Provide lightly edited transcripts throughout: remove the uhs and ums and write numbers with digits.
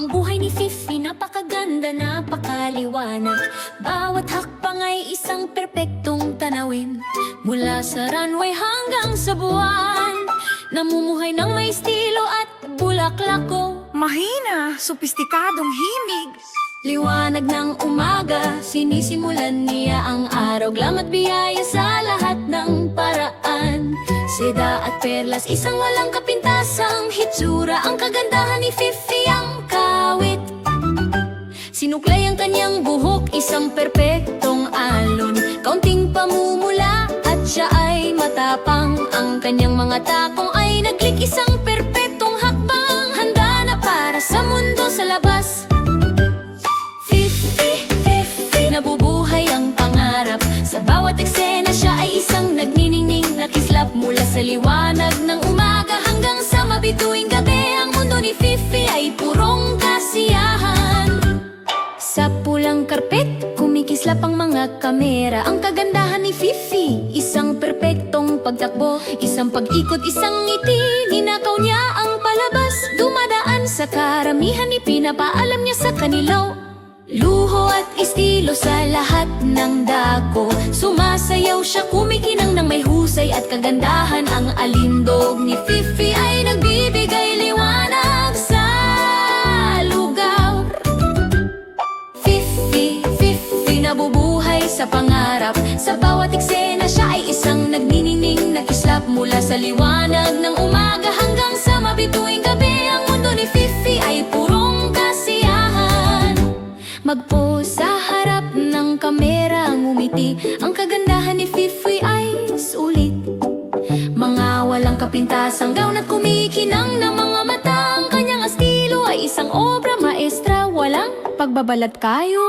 Ang buhay ni Fifi napakaganda, napakaliwanag. Bawat hakbang ay isang perpektong tanawin. Mula sa runway hanggang sa buwan, namumuhay ng may estilo at bulaklako. Mahina, sopistikadong himig. Liwanag ng umaga, sinisimulan niya ang araw. Glamo't biyaya sa lahat ng paraan. Seda at perlas, isang walang kapintasang hitsura. Ang kagandahan ni Fifi ang kawit. Sinuklay ang kanyang buhok, isang perpektong alon. Kaunting pamumula at siya ay matapang. Ang kanyang mga takong ay naglik, isang perpektong hakbang. Handa na para sa mundo sa labas. Nabubuhay ang pangarap. Sa bawat eksena siya ay isang nagniningning na kislap. Mula sa liwanag ng umaga hanggang sa mabituing gabi, ang mundo ni Fifi ay purong kasiyahan. Sa pulang karpet, kumikislap ang mga kamera. Ang kagandahan ni Fifi, isang perpektong pagtakbo, isang pag-ikot, isang ngiti. Ninakaw niya ang palabas. Dumadaan sa karamihan, ipinapaalam niya sa kanila. Luho at estilo sa lahat ng dako. Sumasayaw siya, kumikinang ng may husay at kagandahan. Ang alindog ni Fifi ay nagbibigay liwanag sa lugar. Fifi nabubuhay sa pangarap. Sa bawat eksena siya ay isang nagniningning na kislap. Mula sa liwanag ng umaga hanggang sa mabituing gabi, ang mundo ni Fifi ay purong kasiyahan. Magpose sa harap ng kamera, ngumiti. Ang kagandahan ni Fifi ay sulit. Mga walang kapintasang gown at kumikinang na mga mata. Ang kanyang estilo ay isang obra maestra, walang pagbabalat kayo.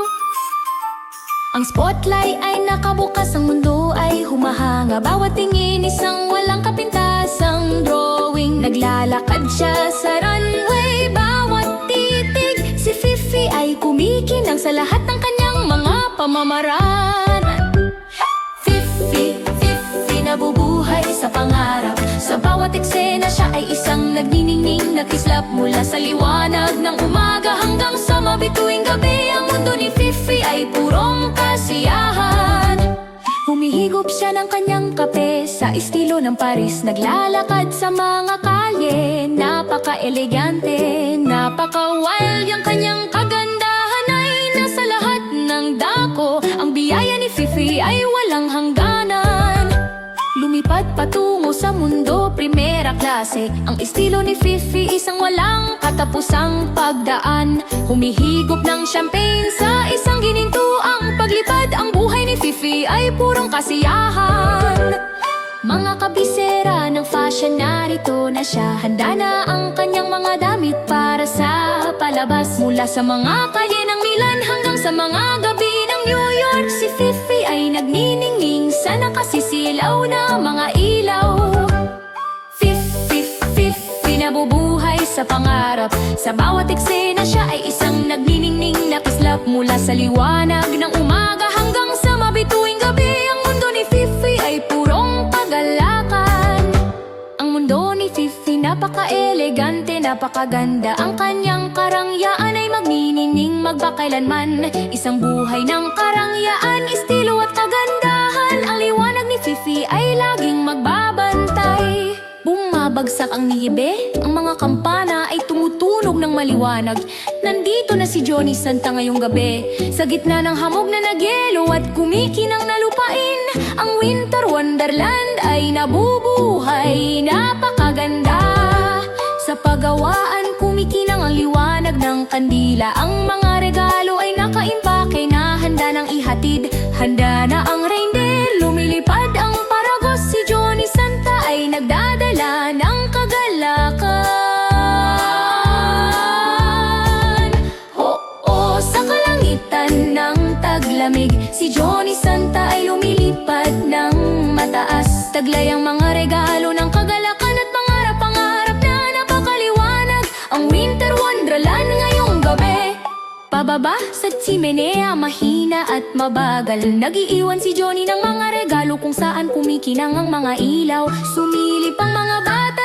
Ang spotlight ay nakabukas, ang mundo ay humahanga. Bawat tingin isang walang kapintasang drawing. Naglalakad siya sa runway, bawat titig si Fifi ay kumikinang sa lahat ng kanyang mga pamamaraan. Fifi nabubuhay sa pangarap. Sa bawat eksena siya ay isang nagniningning na kislap. Mula sa liwanag ng umaga hanggang sa mabituing gabi, ang mundo ni Fifi ay purong kasiyahan. Humihigop siya ng kanyang kape sa estilo ng Paris. Naglalakad sa mga kalye, napaka-elegante, napaka-wild. Ang kanyang kagandahan ay nasa lahat ng dako. Ang biyaya ni Fifi ay walang hangganan. Lumipad patungo sa mundo, primera klase. Ang estilo ni Fifi, isang walang katapusang pagdaan. Humihigop ng champagne sa isang ginintuang paglipad. Ang buhay ni Fifi ay purong kasiyahan. Mga kabisera ng fashion, narito na siya. Handa na ang kanyang mga damit para sa palabas. Mula sa mga kalye ng Milan hanggang sa mga gabi ng New York, si Fifi ay nagniningning sa nakasisilaw na mga ilaw. Fifi nabubuhay sa pangarap. Sa bawat eksena siya ay isang nagniningning na kislap. Mula sa liwanag ng umaga hanggang sa mabituing gabi, ang mundo ni Fifi ay purong kagalakan. Ang mundo ni Fifi napaka-elegante, napakaganda. Ang kanyang karangyaan ay magniningning magpakailanman. Isang buhay ng karangyaan, estilo at kagandahan. Ang liwanag ni Fifi ay laging magbabantay. Bumabagsak ang niebe, ang mga kampana ay tumutunog ng maliwanag. Nandito na si Johnny Santa ngayong gabi. Sa gitna ng hamog na nagyelo at kumikinang na lupain, ang Winter Wonderland ay nabubuhay, napakaganda. Sa paggawaan, kumikinang ang liwanag ng kandila. Ang mga regalo ay nakaimpake na handa nang ihatid. Handa na ang reindeer, lumilipad ang paragos. Si Johnny Santa ay nagdadala ng kagalakan. Oo, sa kalangitan ng taglamig, si Johnny Santa ay lumilipad ng mataas. Taglay ang mga regalo ng kagalakan at pangarap-pangarap na napakaliwanag. Ang Winter Wonderland ngayong gabi. Pababa sa tsimenea, mahina at mabagal. Nag-iiwan si Johnny ng mga regalo kung saan kumikinang ang mga ilaw. Sumilip ang mga bata